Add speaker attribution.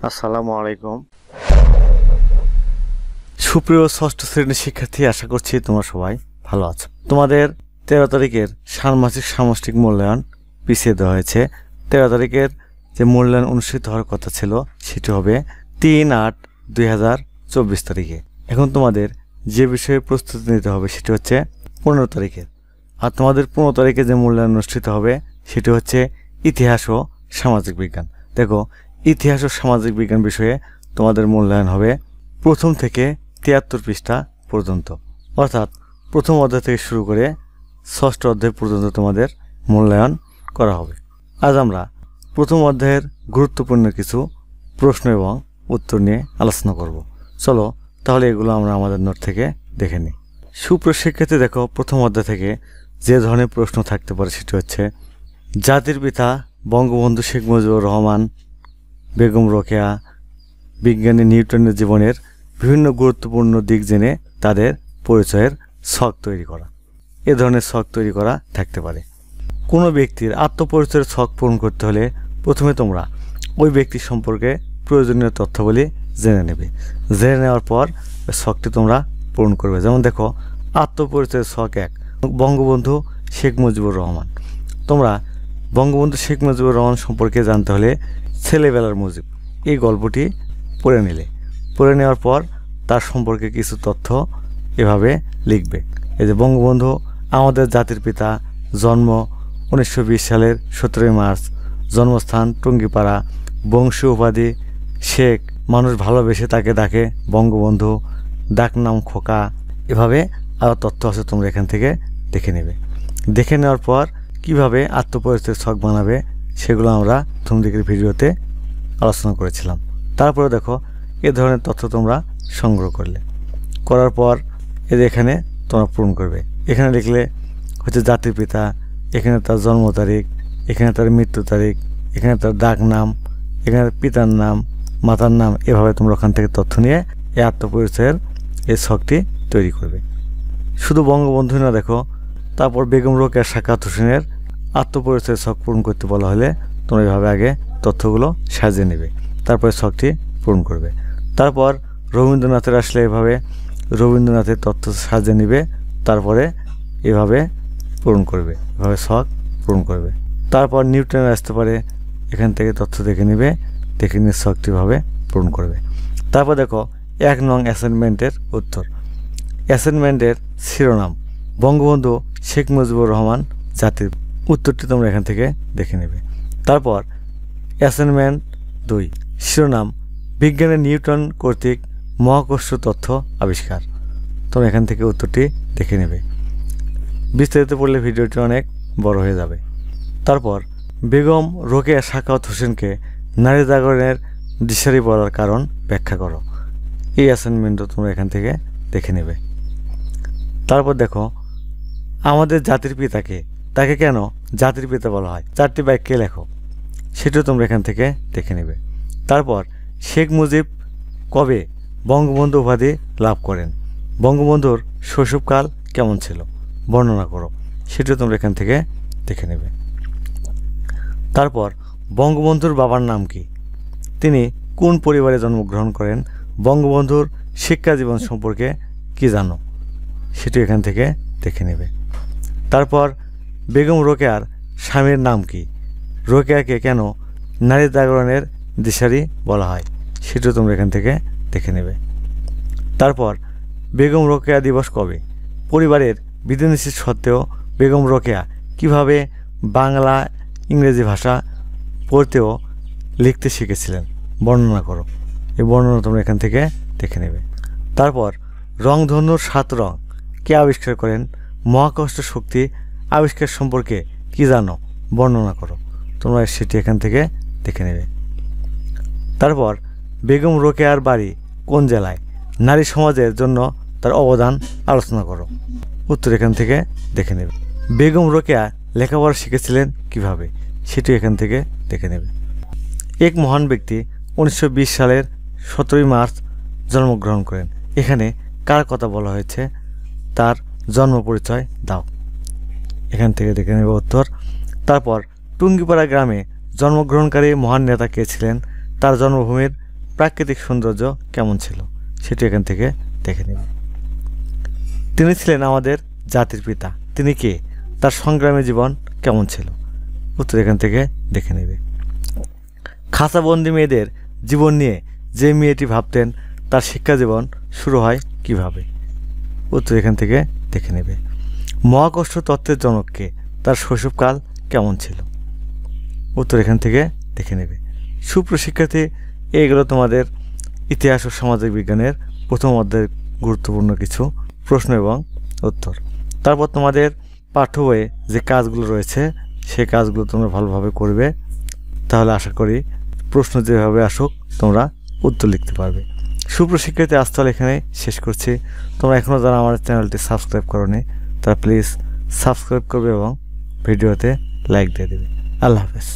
Speaker 1: আসসালামু আলাইকুম। সুপ্রিয় ষষ্ঠ শ্রেণীর শিক্ষার্থী, আশা করছি তোমরা সবাই ভালো আছো। তোমাদের 13 তারিখের ষান্মাসিক সামষ্টিক মূল্যায়ন পিছিয়ে দেওয়া হয়েছে। 13 তারিখের যে মূল্যায়ন অনুষ্ঠিত হওয়ার কথা ছিল সেটি হবে 3/8/2024 তারিখে। এখন তোমাদের যে বিষয়ে প্রস্তুতি নিতে হবে সেটি হচ্ছে 15 তারিখের। আর তোমাদের 15 তারিখে যে মূল্যায়ন অনুষ্ঠিত হবে সেটি হচ্ছে ইতিহাস ও সামাজিক বিজ্ঞান। দেখো, ইতিহাস ও সামাজিক বিজ্ঞান বিষয়ে তোমাদের মূল্যায়ন হবে প্রথম থেকে 73 পৃষ্ঠা পর্যন্ত, অর্থাৎ প্রথম অধ্যায় থেকে শুরু করে ষষ্ঠ অধ্যায় পর্যন্ত তোমাদের মূল্যায়ন করা হবে। আজ আমরা প্রথম অধ্যায়ের গুরুত্বপূর্ণ কিছু প্রশ্ন এবং উত্তর নিয়ে আলোচনা করব। চলো তাহলে এগুলো আমরা আমাদের নোট থেকে দেখে নিই। সুপ্রিয় শিক্ষার্থী, দেখো, প্রথম অধ্যায় থেকে যে ধরনের প্রশ্ন থাকতে পারে সেটি হচ্ছে জাতির পিতা বঙ্গবন্ধু শেখ মুজিবুর রহমান, বেগম রোকেয়া, বিজ্ঞানী নিউটনের জীবনের বিভিন্ন গুরুত্বপূর্ণ দিক জেনে তাদের পরিচয়ের ছক তৈরি করা। এ ধরনের ছক তৈরি করা থাকতে পারে। কোনো ব্যক্তির আত্মপরিচয়ের ছক পূরণ করতে হলে প্রথমে তোমরা ওই ব্যক্তি সম্পর্কে প্রয়োজনীয় তথ্যাবলী জেনে নেবে। জেনে নেওয়ার পর ছকটি তোমরা পূরণ করবে। যেমন দেখো, আত্মপরিচয়ের ছক 1, বঙ্গবন্ধু শেখ মুজিবুর রহমান। তোমরা বঙ্গবন্ধু শেখ মুজিবুর রহমান সম্পর্কে জানতে হলে ছেলেবেলার মুজিব এই গল্পটি পড়ে নিলে, পড়ে নেওয়ার পর তার সম্পর্কে কিছু তথ্য এভাবে লিখবে। এই যে বঙ্গবন্ধু আমাদের জাতির পিতা, জন্ম 1920 সালের 17 মার্চ, জন্মস্থান টুঙ্গিপাড়া, বংশীয় উপাধি শেখ, মানুষ ভালোবেসে তাকে ডাকে বঙ্গবন্ধু, ডাকনাম খোকা। এভাবে আরও তথ্য আছে, তোমরা এখান থেকে দেখে নেবে। দেখে নেওয়ার পর কিভাবে আত্মপরিচয়ের ছক বানাবে সেগুলো আমরা প্রথম দিকের ভিডিওতে আলোচনা করেছিলাম। তারপরে দেখো, এ ধরনের তথ্য তোমরা সংগ্রহ করলে, করার পর এখানে তোমরা পূরণ করবে। এখানে লিখলে হচ্ছে জাতির পিতা, এখানে তার জন্ম তারিখ, এখানে তার মৃত্যু তারিখ, এখানে তার ডাক নাম, এখানে পিতার নাম, মাতার নাম। এভাবে তোমরা ওখান থেকে তথ্য নিয়ে এই আত্মপরিচয়ের এই ছকটি তৈরি করবে। শুধু বঙ্গবন্ধু না, দেখো, তারপর বেগম রোকেয়া সাখাওয়াত হোসেনের আত্মপরিচয়ের ছক পূরণ করতে বলা হলে তোমরা এভাবে আগে তথ্যগুলো সাজিয়ে নেবে, তারপরে ছকটি পূরণ করবে। তারপর রবীন্দ্রনাথের আসলে এভাবে রবীন্দ্রনাথের তথ্য সাজিয়ে নেবে, তারপরে এভাবে পূরণ করবে, এভাবে ছক পূরণ করবে। তারপর নিউটনের আসতে পারে, এখান থেকে তথ্য দেখে নেবে, দেখে নিয়ে ছকটিভাবে পূরণ করবে। তারপর দেখো 1 নং অ্যাসাইনমেন্টের উত্তর। অ্যাসাইনমেন্টের শিরোনাম বঙ্গবন্ধু শেখ মুজিবুর রহমান জাতির। উত্তরটি তোমরা এখান থেকে দেখে নেবে। তারপর অ্যাসাইনমেন্ট 2, শিরোনাম বিজ্ঞানী নিউটন কর্তৃক মহাকর্ষ তথ্য আবিষ্কার। তোমরা এখান থেকে উত্তরটি দেখে নেবে। বিস্তারিত পড়লে ভিডিওটি অনেক বড় হয়ে যাবে। তারপর বেগম রোকেয়া সাখাওয়াত হোসেনকে নারী জাগরণের দিশারি বলার কারণ ব্যাখ্যা করো। এই অ্যাসাইনমেন্টও তোমরা এখান থেকে দেখে নেবে। তারপর দেখো, আমাদের জাতির পিতাকে, তাকে কেন জাতির পিতা বলা হয়, 4টি বাক্যে লেখো, সেটাও তোমরা এখান থেকে দেখে নেবে। তারপর শেখ মুজিব কবে বঙ্গবন্ধু উপাধি লাভ করেন, বঙ্গবন্ধুর শৈশবকাল কেমন ছিল বর্ণনা করো, সেটাও তোমরা এখান থেকে দেখে নেবে। তারপর বঙ্গবন্ধুর বাবার নাম কি, তিনি কোন পরিবারে জন্মগ্রহণ করেন, বঙ্গবন্ধুর শিক্ষা জীবন সম্পর্কে কি জানো, সেটি এখান থেকে দেখে নেবে। তারপর বেগম রোকেয়ার স্বামীর নাম কি, রোকেয়াকে কেন নারী জাগরণের দিশারি বলা হয়, সেটাও তোমরা এখান থেকে দেখে নেবে। তারপর বেগম রোকেয়া দিবস কবে, পরিবারের বিধিনিষেধ সত্ত্বেও বেগম রোকেয়া কিভাবে বাংলা ইংরেজি ভাষা পড়তেও লিখতে শিখেছিলেন বর্ণনা করো। এই বর্ণনা তোমরা এখান থেকে দেখে নেবে। তারপর রংধনুর 7 রং কে আবিষ্কার করেন, মহাকর্ষ শক্তি আবিষ্কার সম্পর্কে কি জানো বর্ণনা করো, তোমরা সেটি এখান থেকে দেখে নেবে। তারপর বেগম রোকেয়ার বাড়ি কোন জেলায়, নারী সমাজের জন্য তার অবদান আলোচনা করো, উত্তর এখান থেকে দেখে নেবে। বেগম রোকেয়া লেখাপড়া শিখেছিলেন কিভাবে, সেটি এখান থেকে দেখে নেবে। এক মহান ব্যক্তি 1920 সালের 17 মার্চ জন্মগ্রহণ করেন, এখানে কার কথা বলা হয়েছে, তার জন্ম পরিচয় দাও, এখান থেকে দেখে নেবে উত্তর। তারপর টুঙ্গিপাড়া গ্রামে জন্মগ্রহণকারী মহান নেতা কে ছিলেন, তার জন্মভূমির প্রাকৃতিক সৌন্দর্য কেমন ছিল সেটি এখান থেকে দেখে নেবে। তিনি ছিলেন আমাদের জাতির পিতা, তিনি কে, তার সংগ্রামী জীবন কেমন ছিল, উত্তর এখান থেকে দেখে নেবে। খাঁচাবন্দি মেয়েদের জীবন নিয়ে যে মেয়েটি ভাবতেন তার শিক্ষা জীবন শুরু হয় কিভাবে, উত্তর এখান থেকে দেখে নেবে। মহাকর্ষ তত্ত্বের জনককে, তার শৈশবকাল কেমন ছিল, উত্তর এখান থেকে দেখে নেবে। সুপ্রশিক্ষার্থী, এইগুলো তোমাদের ইতিহাস ও সামাজিক বিজ্ঞানের প্রথম অধ্যায়ের গুরুত্বপূর্ণ কিছু প্রশ্ন এবং উত্তর। তারপর তোমাদের পাঠ্য বইয়ে যে কাজগুলো রয়েছে সেই কাজগুলো তোমরা ভালোভাবে করবে, তাহলে আশা করি প্রশ্ন যেভাবে আসুক তোমরা উত্তর লিখতে পারবে। সুপ্রশিক্ষার্থী, আজ তাহলে এখানে শেষ করছি। তোমরা এখনও যারা আমার চ্যানেলটি সাবস্ক্রাইব করোনি তারা প্লিজ সাবস্ক্রাইব করবে এবং ভিডিওতে লাইক দিয়ে দেবে। আল্লাহ হাফেজ।